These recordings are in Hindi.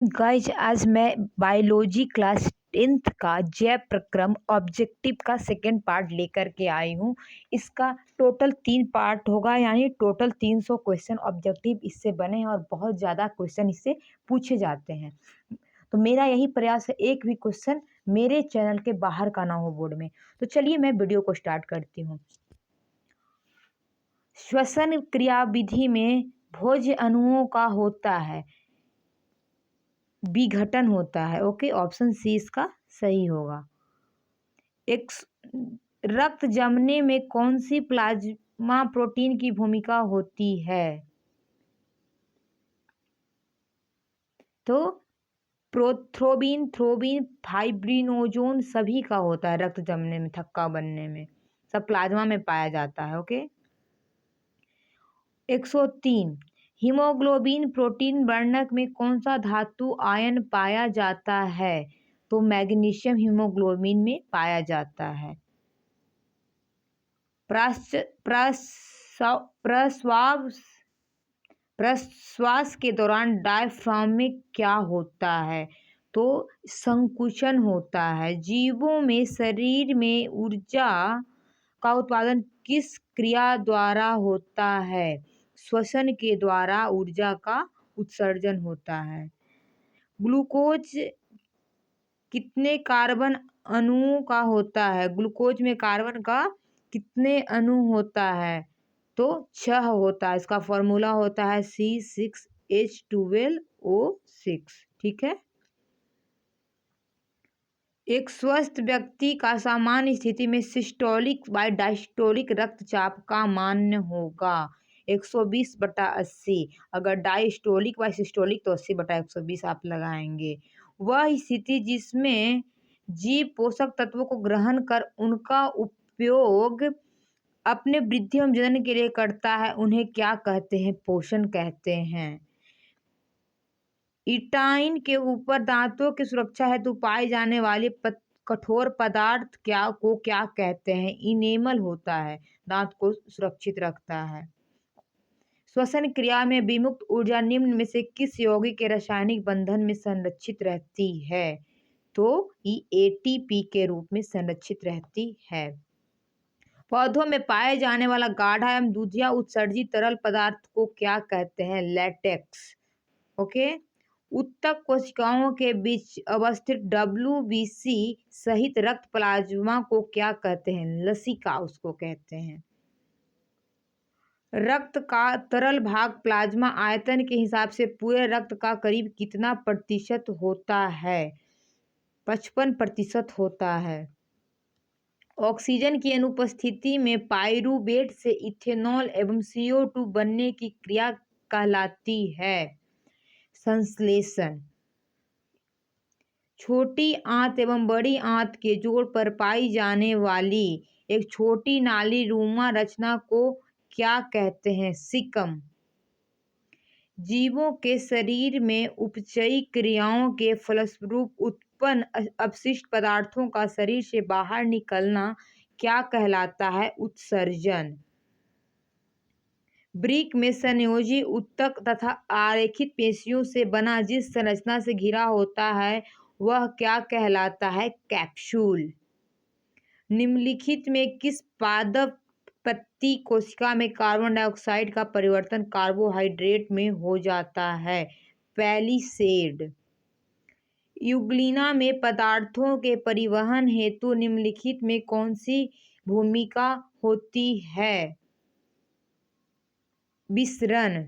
गाइज आज मैं बायोलॉजी क्लास 10th का जैव प्रक्रम ऑब्जेक्टिव का सेकेंड पार्ट लेकर के आई हूँ। इसका टोटल 3 पार्ट होगा, यानी टोटल 300 क्वेश्चन ऑब्जेक्टिव इससे बने हैं और बहुत ज़्यादा क्वेश्चन इससे पूछे जाते हैं। तो मेरा यही प्रयास है एक भी क्वेश्चन मेरे चैनल के बाहर का ना हो बोर्ड में। तो चलिए मैं वीडियो को स्टार्ट करती हूँ। श्वसन क्रियाविधि में भोज्य अणुओं का होता है विघटन होता है। ओके, ऑप्शन सी इसका सही होगा। एक रक्त जमने में कौन सी प्लाज्मा प्रोटीन की भूमिका होती है? तो प्रोथ्रोबिन, थ्रोबिन, फाइब्रिनोजोन सभी का होता है रक्त जमने में, थक्का बनने में, सब प्लाज्मा में पाया जाता है। ओके। 103 हीमोग्लोबिन प्रोटीन वर्णक में कौन सा धातु आयन पाया जाता है? तो मैग्नीशियम हीमोग्लोबिन में पाया जाता है। प्रश्वास के दौरान डायफ्राम में क्या होता है? तो संकुचन होता है। जीवों में शरीर में ऊर्जा का उत्पादन किस क्रिया द्वारा होता है? श्वसन के द्वारा ऊर्जा का उत्सर्जन होता है। ग्लूकोज कितने कार्बन अणुओं का होता है? ग्लूकोज में कार्बन का कितने अणु होता है? तो 6 होता है। इसका फॉर्मूला होता है C6H12O6। ठीक है। एक स्वस्थ व्यक्ति का सामान्य स्थिति में सिस्टोलिक व डायस्टोलिक रक्तचाप का मान होगा 120/80। अगर डायस्टोलिक व सिस्टोलिक तो 80/120 आप लगाएंगे। वह स्थिति जिसमें जीव पोषक तत्वों को ग्रहण कर उनका उपयोग अपने वृद्धि एवं जनन के लिए करता है, उन्हें क्या कहते हैं? पोषण कहते हैं। इटाइन के ऊपर दांतों की सुरक्षा हेतु पाए जाने वाले कठोर पदार्थ क्या कहते हैं? इनेमल होता है, दांत को सुरक्षित रखता है। श्वसन क्रिया में विमुक्त ऊर्जा निम्न में से किस यौगिक के रासायनिक बंधन में संरक्षित रहती है? तो ये ATP के रूप में संरक्षित रहती है। पौधों में पाए जाने वाला गाढ़ा एवं दूधिया उत्सर्जित तरल पदार्थ को क्या कहते हैं? लैटेक्स। ओके। उत्तक कोशिकाओं के बीच अवस्थित WBC सहित रक्त प्लाज्मा को क्या कहते हैं? लसिका उसको कहते हैं। रक्त का तरल भाग प्लाज्मा आयतन के हिसाब से पूरे रक्त का करीब कितना प्रतिशत होता है? 55% होता है। ऑक्सीजन की अनुपस्थिति में पाइरूवेट से इथेनॉल एवं CO2 बनने की क्रिया कहलाती है संश्लेषण। छोटी आंत एवं बड़ी आंत के जोड़ पर पाई जाने वाली एक छोटी नाली रुमा रचना को क्या कहते हैं? सिकम। जीवों के शरीर में उपचयी क्रियाओं के फलस्वरूप उत्पन्न अपशिष्ट पदार्थों का शरीर से बाहर निकलना क्या कहलाता है? उत्सर्जन। वृक्क में संयोजी उत्तक तथा आरेखित पेशियों से बना जिस संरचना से घिरा होता है वह क्या कहलाता है? कैप्सूल। निम्नलिखित में किस पादप पत्ती कोशिका में कार्बन डाइऑक्साइड का परिवर्तन कार्बोहाइड्रेट में हो जाता है? पैलिसेड। यूग्लिना में पदार्थों के परिवहन हेतु निम्नलिखित में कौन सी भूमिका होती है? विसरण।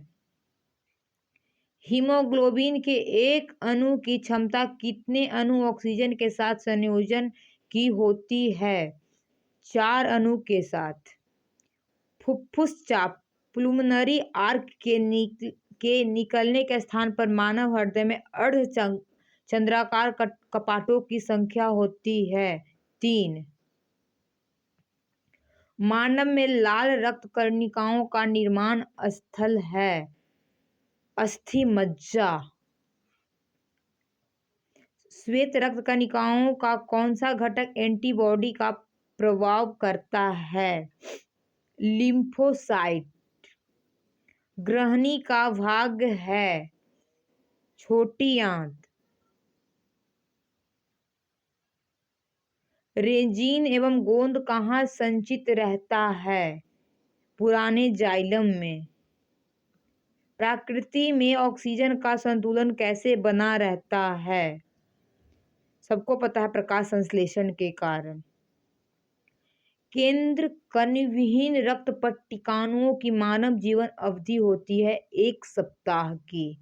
हीमोग्लोबिन के एक अणु की क्षमता कितने अणु ऑक्सीजन के साथ संयोजन की होती है? 4 अणु के साथ। फुफ्फुस चाप प्लुमनरी आर्क के निकलने के स्थान पर मानव हृदय में अर्ध चंद्राकार कपाटों की संख्या होती है 3। मानव में लाल रक्त कणिकाओं का निर्माण स्थल है अस्थि मज्जा। श्वेत रक्त कणिकाओं का कौन सा घटक एंटीबॉडी का प्रभाव करता है? लिम्फोसाइट। ग्रहणी का भाग है छोटी आंत। रेजिन एवं गोंद कहाँ संचित रहता है? पुराने जाइलम में। प्रकृति में ऑक्सीजन का संतुलन कैसे बना रहता है? सबको पता है, प्रकाश संश्लेषण के कारण। केंद्र कणविहीन रक्त पट्टिकाणुओं की मानव जीवन अवधि होती है 1 सप्ताह की।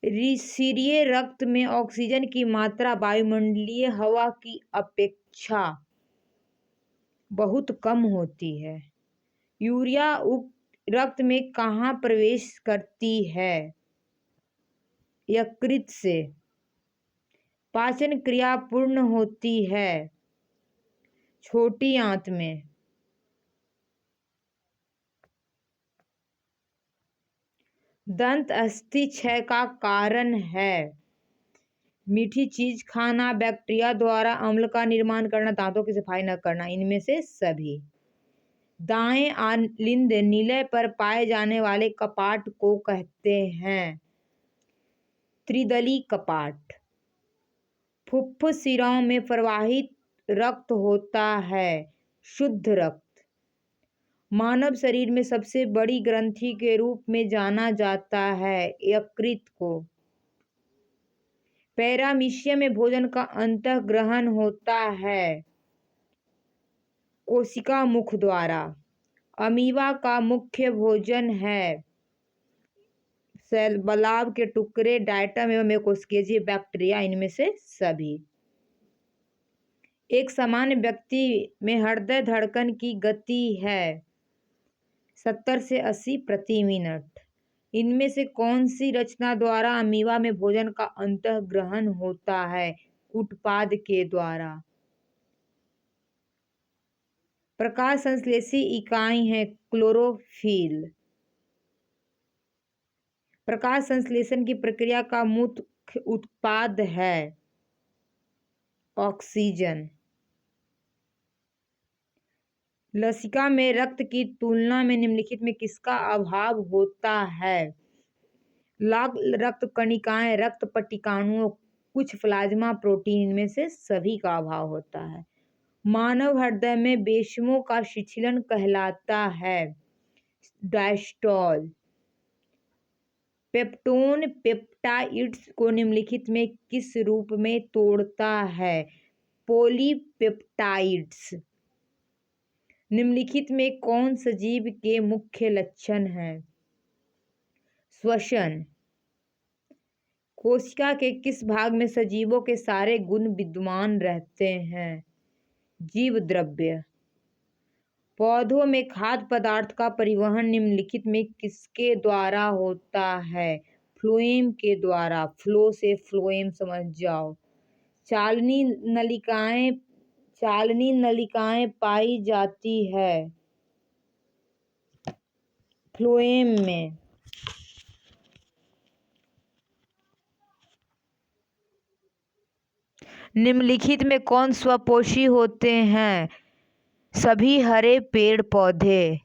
ऋषिरीय रक्त में ऑक्सीजन की मात्रा वायुमंडलीय हवा की अपेक्षा बहुत कम होती है। यूरिया उक्त रक्त में कहाँ प्रवेश करती है? यकृत से। पाचन क्रिया पूर्ण होती है छोटी आंत में। दंत अस्थि क्षय का कारण है? मीठी चीज खाना, बैक्टीरिया द्वारा अम्ल का निर्माण करना, दांतों की सफाई न करना, इनमें से सभी। दाएं आलिंद निलय पर पाए जाने वाले कपाट को कहते हैं? त्रिदली कपाट। फुफ्फुस शिराओं में प्रवाहित रक्त होता है शुद्ध रक्त। मानव शरीर में सबसे बड़ी ग्रंथि के रूप में जाना जाता है यकृत को। पैरामीशियम में भोजन का अंतःग्रहण होता है कोशिका मुख द्वारा। अमीबा का मुख्य भोजन है सेल बलाब के टुकड़े, डायटम एवं मेकोस्केजिया बैक्टीरिया, इनमें से सभी। एक सामान्य व्यक्ति में हृदय धड़कन की गति है 70 से 80 प्रति मिनट। इनमें से कौन सी रचना द्वारा अमीबा में भोजन का अंतःग्रहण होता है? उत्पाद के द्वारा। प्रकाश संश्लेषी इकाई है क्लोरोफिल। प्रकाश संश्लेषण की प्रक्रिया का मुख्य उत्पाद है ऑक्सीजन। लसिका में रक्त की तुलना में निम्नलिखित में किसका अभाव होता है? लाल रक्त कणिकाएं, रक्त पट्टिकाणुओं, कुछ प्लाज्मा प्रोटीन, इनमें से सभी का अभाव होता है। मानव हृदय में रेशमों का शिथिलन कहलाता है डायस्टॉल। पेप्टोन पेप्टाइड्स को निम्नलिखित में किस रूप में तोड़ता है? पॉलीपेप्टाइड्स। निम्नलिखित में कौन सजीव के मुख्य लक्षण हैं? श्वसन। कोशिका के किस भाग में सजीवों के सारे गुण विद्यमान रहते हैं? जीव द्रव्य। पौधों में खाद्य पदार्थ का परिवहन निम्नलिखित में किसके द्वारा होता है? फ्लोएम के द्वारा। फ्लो से फ्लोएम समझ जाओ। चालनी नलिकाएं पाई जाती है फ्लोएम में। निम्नलिखित में कौन स्वपोषी होते हैं? सभी हरे पेड़ पौधे।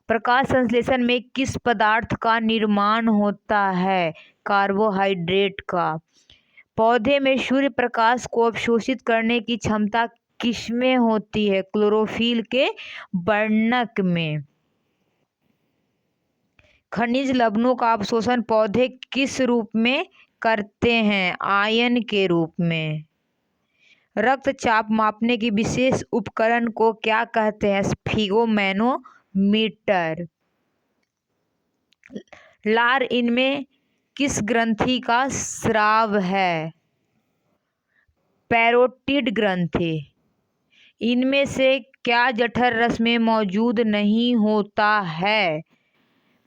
प्रकाश संश्लेषण में किस पदार्थ का निर्माण होता है? कार्बोहाइड्रेट का। पौधे में सूर्य प्रकाश को अवशोषित करने की क्षमता किसमें होती है? क्लोरोफिल के वर्णक में। खनिज लवणों का अवशोषण पौधे किस रूप में करते हैं? आयन के रूप में। रक्तचाप मापने की विशेष उपकरण को क्या कहते हैं? स्फिगोमैनोमीटर। लार इनमें किस ग्रंथि का स्राव है? पैरोटिड ग्रंथि। इनमें से क्या जठर रस में मौजूद नहीं होता है?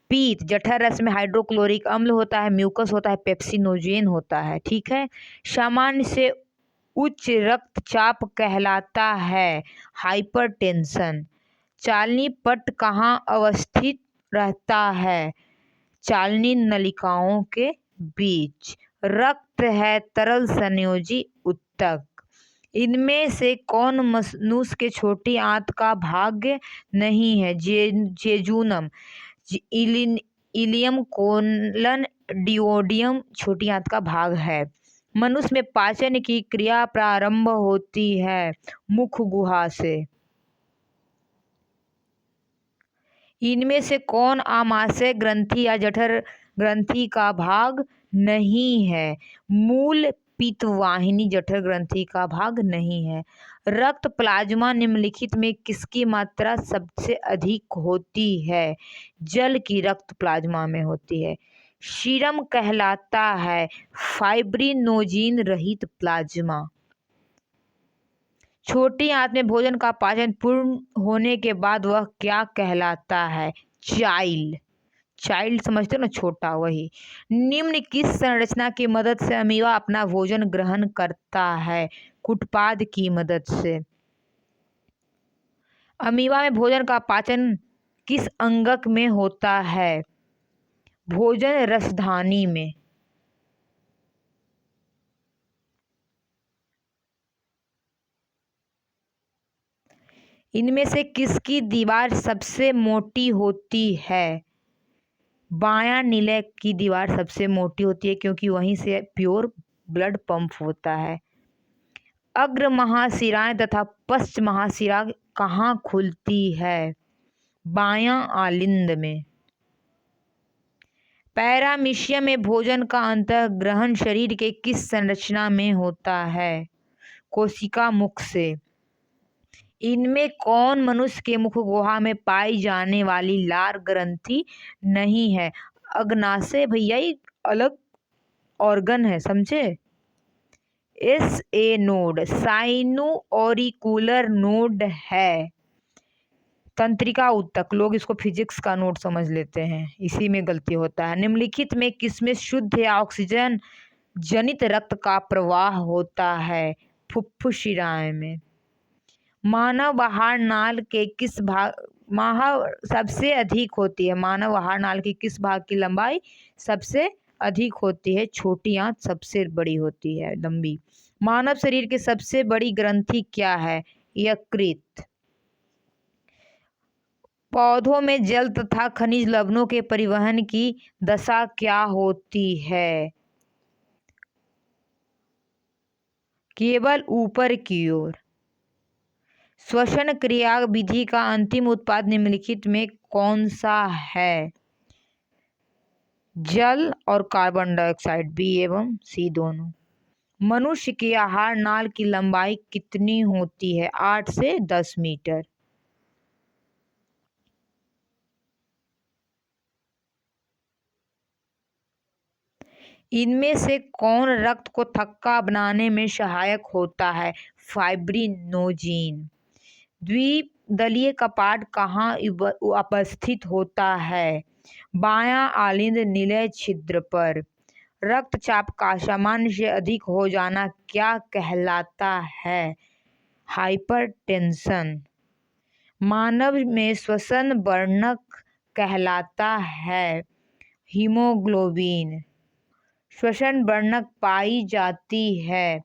पीत। जठर रस में हाइड्रोक्लोरिक अम्ल होता है, म्यूकस होता है, पेप्सिनोजेन होता है। ठीक है। सामान्य से उच्च रक्तचाप कहलाता है हाइपरटेंशन। चालनी पट कहाँ अवस्थित रहता है? चालनी नलिकाओं के बीच। रक्त है तरल संयोजी ऊतक। इनमें से कौन मनुष्य के छोटी आंत का भाग नहीं है? जेजुनम। इलियम कोलन डिओडियम छोटी आंत का भाग है। मनुष्य में पाचन की क्रिया प्रारंभ होती है मुख गुहा से। इनमें से कौन आमाशय ग्रंथि या जठर ग्रंथि का भाग नहीं है? मूल पित्तवाहिनी जठर ग्रंथि का भाग नहीं है। रक्त प्लाज्मा निम्नलिखित में किसकी मात्रा सबसे अधिक होती है? जल की रक्त प्लाज्मा में होती है। सीरम कहलाता है फाइब्रिनोजिन रहित प्लाज्मा। छोटी आंत में भोजन का पाचन पूर्ण होने के बाद वह क्या कहलाता है? चाइल्ड। चाइल्ड समझते हो ना, छोटा, वही। निम्न किस संरचना की मदद से अमीबा अपना भोजन ग्रहण करता है? कुटपाद की मदद से। अमीबा में भोजन का पाचन किस अंगक में होता है? भोजन रसधानी में। इनमें से किसकी दीवार सबसे मोटी होती है? बायां निलय की दीवार सबसे मोटी होती है क्योंकि वहीं से प्योर ब्लड पंप होता है। अग्र महाशिराएं तथा पश्च महाशिरा कहाँ खुलती है? बायां आलिंद में। पैरामीशियम में भोजन का अंतःग्रहण शरीर के किस संरचना में होता है? कोशिका मुख से। इनमें कौन मनुष्य के मुख गुहा में पाई जाने वाली लार ग्रंथि नहीं है? अग्नाशय भैया, ये अलग ऑर्गन है, समझे? S A node sino auricular node है। तंत्रिका ऊतक, लोग इसको फिजिक्स का नोड समझ लेते हैं, इसी में गलती होता है। निम्नलिखित में किसमें शुद्ध या ऑक्सीजन जनित रक्त का प्रवाह होता है? फुफ्फुस शिराएं में। मानव आहार नाल के किस भाग सबसे अधिक होती है? मानव आहार नाल के किस भाग की लंबाई सबसे अधिक होती है? छोटी आंत सबसे बड़ी होती है, लंबी। मानव शरीर की सबसे बड़ी ग्रंथि क्या है? यकृत। पौधों में जल तथा खनिज लवणों के परिवहन की दशा क्या होती है? केवल ऊपर की ओर। श्वसन क्रिया विधि का अंतिम उत्पाद निम्नलिखित में कौन सा है? जल और कार्बन डाइऑक्साइड, बी एवं सी दोनों। मनुष्य की आहार नाल की लंबाई कितनी होती है? 8 से 10 मीटर। इनमें से कौन रक्त को थक्का बनाने में सहायक होता है? फाइब्रिनोजिन। द्विदलीय कपाट कहाँ अवस्थित होता है? बायां आलिंद निलय छिद्र पर। रक्तचाप का सामान्य से अधिक हो जाना क्या कहलाता है? हाइपरटेंशन। मानव में श्वसन वर्णक कहलाता है हीमोग्लोबिन। श्वसन वर्णक पाई जाती है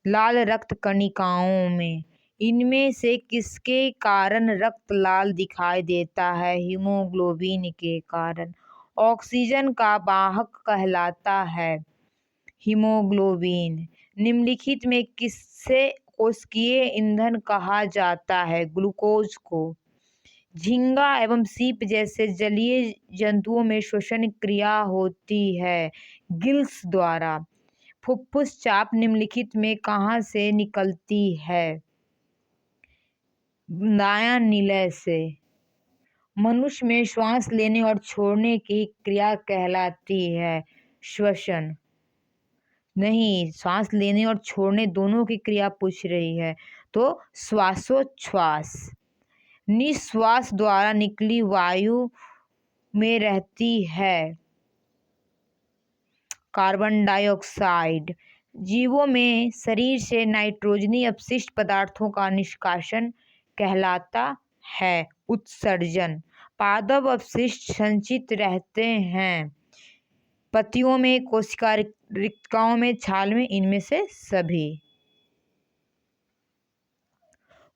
लाल रक्त कणिकाओं में। इनमें से किसके कारण रक्त लाल दिखाई देता है? हीमोग्लोबिन के कारण। ऑक्सीजन का वाहक कहलाता है हीमोग्लोबिन। निम्नलिखित में किससे कोशिकीय ईंधन कहा जाता है? ग्लूकोज को। झींगा एवं सीप जैसे जलीय जंतुओं में श्वसन क्रिया होती है गिल्स द्वारा। फुफ्फुस चाप निम्नलिखित में कहाँ से निकलती है? दायां निलय से। मनुष्य में श्वास लेने और छोड़ने की क्रिया कहलाती है श्वसन। नहीं, सांस लेने और छोड़ने दोनों की क्रिया पूछ रही है, तो श्वासोच्छ्वास। निश्वास द्वारा निकली वायु में रहती है कार्बन डाइऑक्साइड। जीवों में शरीर से नाइट्रोजनी अपशिष्ट पदार्थों का निष्कासन कहलाता है उत्सर्जन। पादप अपशिष्ट संचित रहते हैं पत्तियों में, कोशिका रिक्तिकाओं में, छाल में, इनमें से सभी।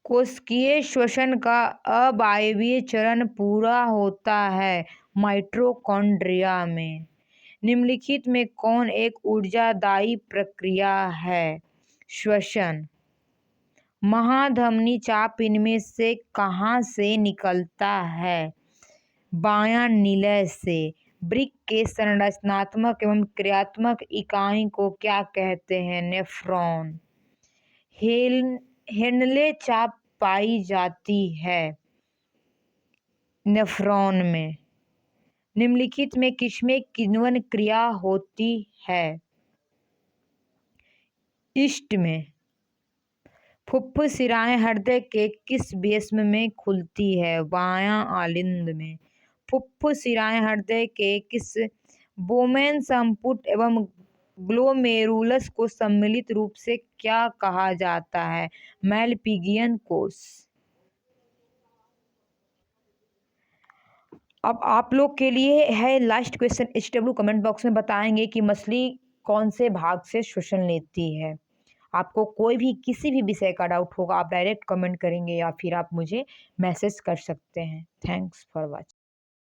कोशिकीय श्वसन का अवायवीय चरण पूरा होता है माइटोकॉन्ड्रिया में। निम्नलिखित में कौन एक ऊर्जादायी प्रक्रिया है? श्वसन। महाधमनी चाप इनमें से कहाँ से निकलता है? बायां निलय से। वृक्क के संरचनात्मक एवं क्रियात्मक इकाई को क्या कहते हैं? नेफ्रॉन। हेनले चाप पाई जाती है नेफ्रॉन में। निम्नलिखित में किसमें किण्वन क्रिया होती है? ईस्ट में। फुफ्फुसिराएं हृदय के किस वेश्म में खुलती है? बायां आलिंद में। फुफ्फुसिराएं हृदय के किस बोमेन संपुट एवं ग्लोमेरुलस को सम्मिलित रूप से क्या कहा जाता है? मैलपिगियन कोष। अब आप लोग के लिए है last question. HW comment box में बताएंगे कि मछली कौन से भाग से श्वसन लेती है। आपको कोई भी किसी भी विषय का डाउट होगा आप डायरेक्ट कमेंट करेंगे या फिर आप मुझे मैसेज कर सकते हैं। Thanks for watching.